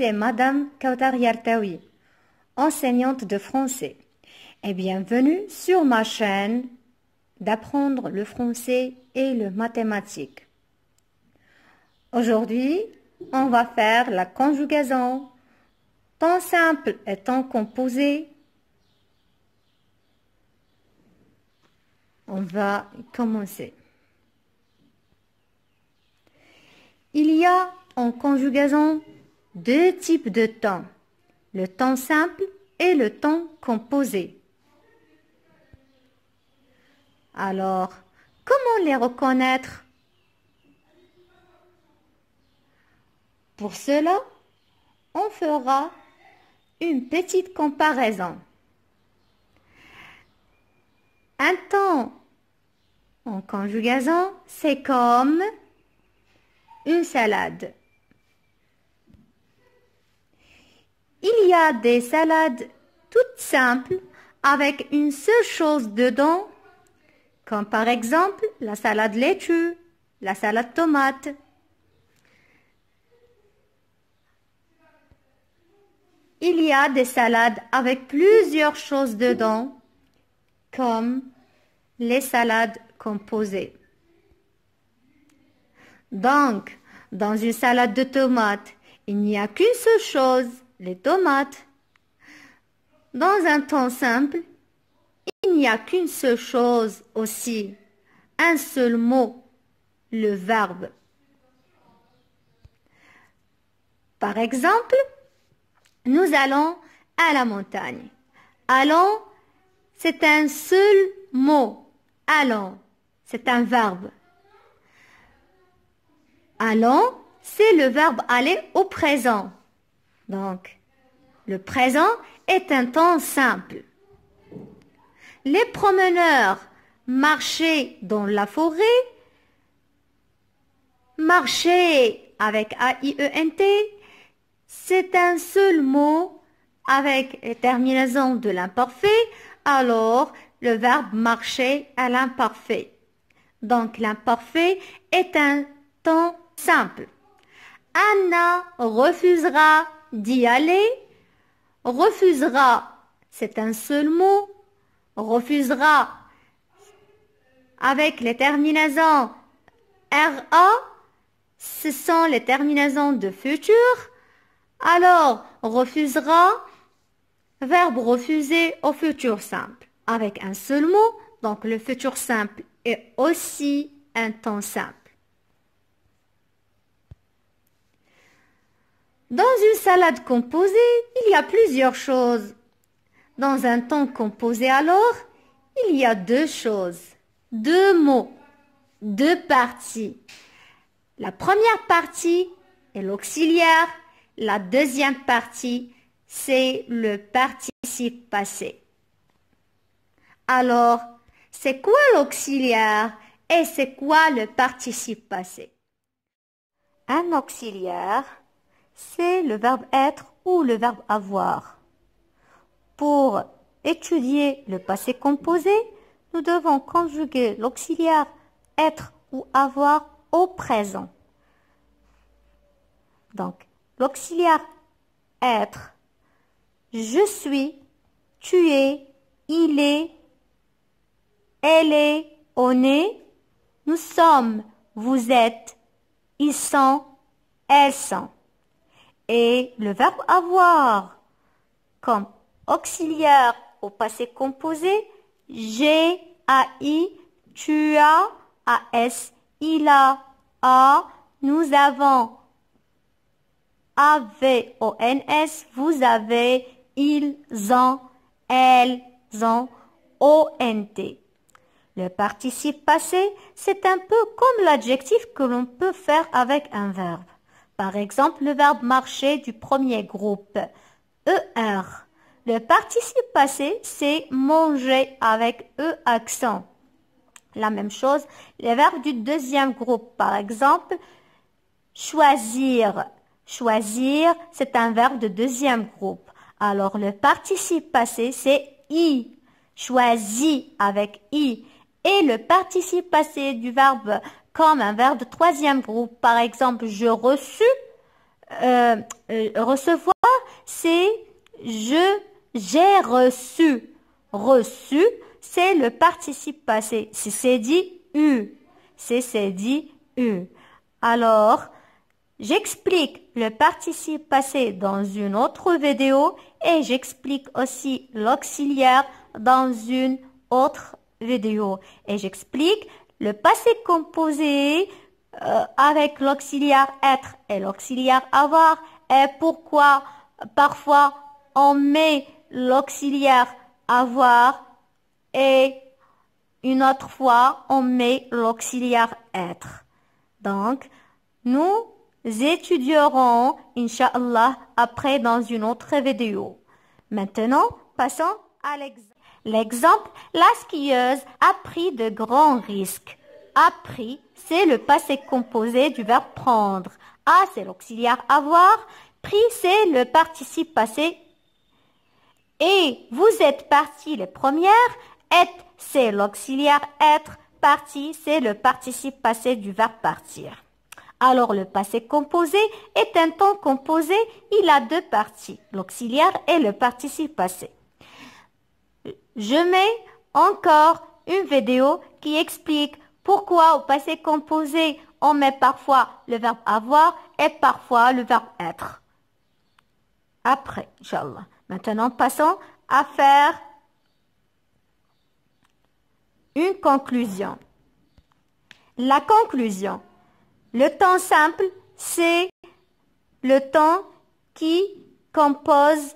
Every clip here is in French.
c'est Madame Kautar Yartaoui, enseignante de français. Et bienvenue sur ma chaîne d'apprendre le français et le mathématique. Aujourd'hui, on va faire la conjugaison, temps simple et temps composé. On va commencer. Il y a en conjugaison deux types de temps, le temps simple et le temps composé. Alors, comment les reconnaître? Pour cela, on fera une petite comparaison. Un temps en conjugaison, c'est comme une salade. Il y a des salades toutes simples avec une seule chose dedans, comme par exemple la salade laitue, la salade tomate. Il y a des salades avec plusieurs choses dedans, comme les salades composées. Donc, dans une salade de tomates, il n'y a qu'une seule chose, les tomates. Dans un temps simple, il n'y a qu'une seule chose aussi, un seul mot, le verbe. Par exemple, nous allons à la montagne. Allons, c'est un seul mot. Allons, c'est un verbe. Allons, c'est le verbe aller au présent. Donc, le présent est un temps simple. Les promeneurs marchaient dans la forêt. Marcher avec A-I-E-N-T, c'est un seul mot avec les terminaisons de l'imparfait. Alors, le verbe marcher à l'imparfait. Donc, l'imparfait est un temps simple. Anna refusera d'y aller. Refusera, c'est un seul mot. Refusera avec les terminaisons RA, ce sont les terminaisons de futur. Alors, refusera, verbe refuser au futur simple avec un seul mot. Donc, le futur simple est aussi un temps simple. Dans une salade composée, il y a plusieurs choses. Dans un temps composé alors, il y a deux choses, deux mots, deux parties. La première partie est l'auxiliaire, la deuxième partie, c'est le participe passé. Alors, c'est quoi l'auxiliaire et c'est quoi le participe passé? Un auxiliaire, c'est le verbe être ou le verbe avoir. Pour étudier le passé composé, nous devons conjuguer l'auxiliaire être ou avoir au présent. Donc, l'auxiliaire être, je suis, tu es, il est, elle est, on est, nous sommes, vous êtes, ils sont, elles sont. Et le verbe avoir comme auxiliaire au passé composé, j'ai, ai, tu as, as, il a, nous avons, avez, ons, vous avez, ils ont, elles ont, ont. Le participe passé, c'est un peu comme l'adjectif que l'on peut faire avec un verbe. Par exemple, le verbe marcher du premier groupe, ER. Le participe passé, c'est manger avec E accent. La même chose, les verbes du deuxième groupe, par exemple, choisir. Choisir, c'est un verbe de deuxième groupe. Alors, le participe passé, c'est I. Choisi avec I. Et le participe passé du verbe comme un verbe de troisième groupe, par exemple, je reçus, recevoir, c'est j'ai reçu. Reçu, c'est le participe passé. Si c'est dit eu. Si c'est dit eu. Alors, j'explique le participe passé dans une autre vidéo et j'explique aussi l'auxiliaire dans une autre vidéo. Et j'explique le passé composé avec l'auxiliaire être et l'auxiliaire avoir et pourquoi parfois on met l'auxiliaire avoir et une autre fois on met l'auxiliaire être. Donc, nous étudierons, Inch'Allah, après dans une autre vidéo. Maintenant, passons à l'exemple. L'exemple, la skieuse a pris de grands risques. A pris, c'est le passé composé du verbe prendre. A, c'est l'auxiliaire avoir. Pris, c'est le participe passé. Et vous êtes partis les premières. Être, c'est l'auxiliaire être. Parti, c'est le participe passé du verbe partir. Alors, le passé composé est un temps composé. Il a deux parties, l'auxiliaire et le participe passé. Je mets encore une vidéo qui explique pourquoi au passé composé, on met parfois le verbe avoir et parfois le verbe être. Après, Inch'Allah. Maintenant, passons à faire une conclusion. La conclusion. Le temps simple, c'est le temps qui compose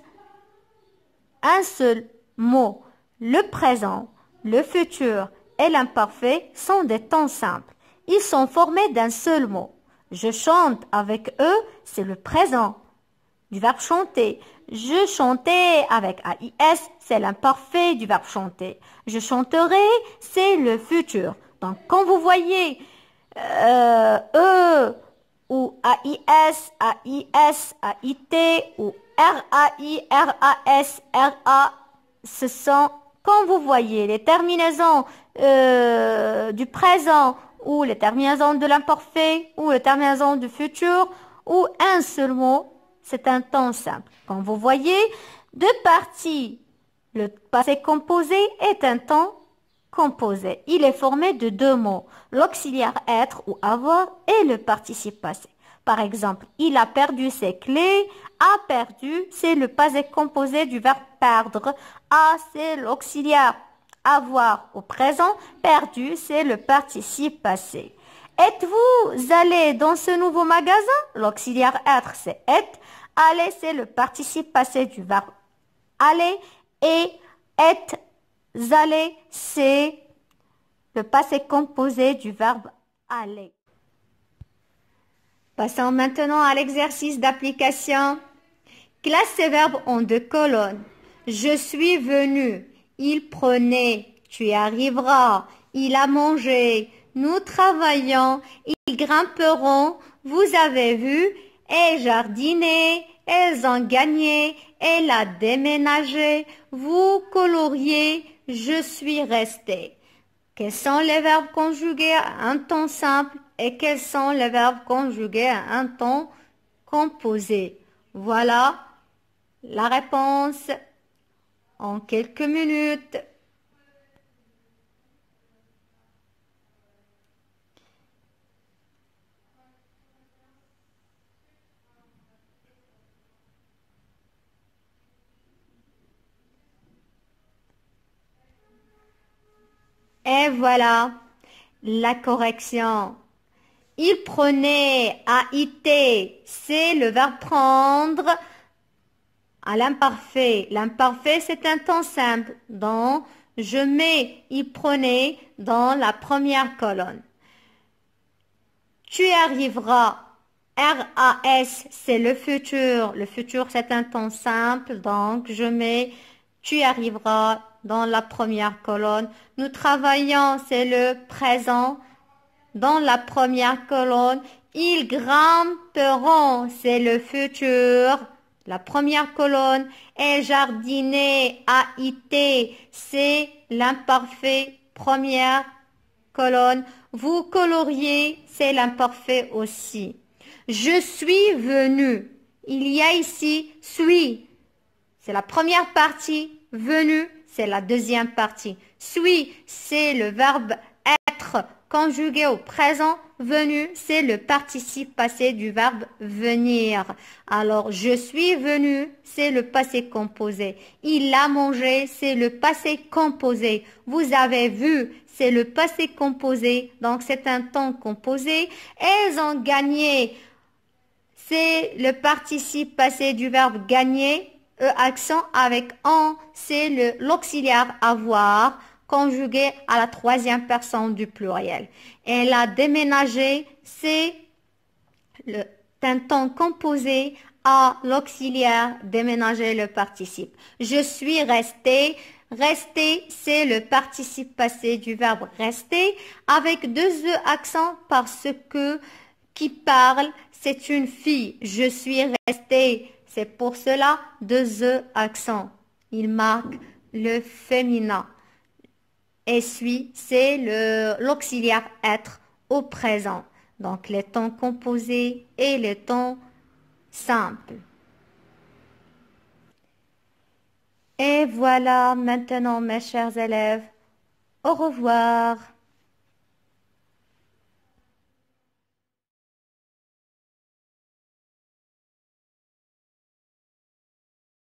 un seul mot. Le présent, le futur et l'imparfait sont des temps simples. Ils sont formés d'un seul mot. Je chante avec eux, c'est le présent du verbe chanter. Je chantais avec AIS, c'est l'imparfait du verbe chanter. Je chanterai, c'est le futur. Donc, quand vous voyez E ou AIS, AIS, AIT ou RAI, RAS, RA, ce sont, quand vous voyez les terminaisons du présent ou les terminaisons de l'imparfait ou les terminaisons du futur ou un seul mot, c'est un temps simple. Quand vous voyez deux parties, le passé composé est un temps composé. Il est formé de deux mots, l'auxiliaire être ou avoir et le participe passé. Par exemple, il a perdu ses clés. A perdu, c'est le passé composé du verbe perdre. A, c'est l'auxiliaire avoir au présent. Perdu, c'est le participe passé. Êtes-vous allé dans ce nouveau magasin? L'auxiliaire être, c'est être. Aller, c'est le participe passé du verbe aller. Et être allé, c'est le passé composé du verbe aller. Passons maintenant à l'exercice d'application. Classe ces verbes en deux colonnes. Je suis venu. Il prenait. Tu y arriveras. Il a mangé. Nous travaillons. Ils grimperont. Vous avez vu. Et jardiné. Elles ont gagné. Elle a déménagé. Vous coloriez. Je suis resté. Quels sont les verbes conjugués à un temps simple et quels sont les verbes conjugués à un temps composé? Voilà la réponse en quelques minutes. Et voilà la correction. Il prenait, AIT, c'est le verbe prendre à l'imparfait. L'imparfait, c'est un temps simple. Donc, je mets il prenait dans la première colonne. Tu y arriveras. RAS, c'est le futur. Le futur, c'est un temps simple. Donc, je mets tu y arriveras dans la première colonne. Nous travaillons, c'est le présent. Dans la première colonne, ils grimperont, c'est le futur. La première colonne. Et jardiner, AIT, c'est l'imparfait. Première colonne. Vous coloriez, c'est l'imparfait aussi. Je suis venu. Il y a ici suis. C'est la première partie. Venu, c'est la deuxième partie. Suis, c'est le verbe être conjugué au présent. Venu, c'est le participe passé du verbe venir. Alors, je suis venu, c'est le passé composé. Il a mangé, c'est le passé composé. Vous avez vu, c'est le passé composé. Donc, c'est un temps composé. Elles ont gagné. C'est le participe passé du verbe gagner. Accent avec en, c'est l'auxiliaire avoir conjugué à la troisième personne du pluriel. Elle a déménagé, c'est un temps composé à l'auxiliaire déménager le participe. Je suis resté. Rester, c'est le participe passé du verbe rester avec deux accents parce que qui parle, c'est une fille. Je suis restée. C'est pour cela deux accents. Il marque le féminin. Et suis, c'est l'auxiliaire être au présent. Donc les temps composés et les temps simples. Et voilà maintenant mes chers élèves. Au revoir.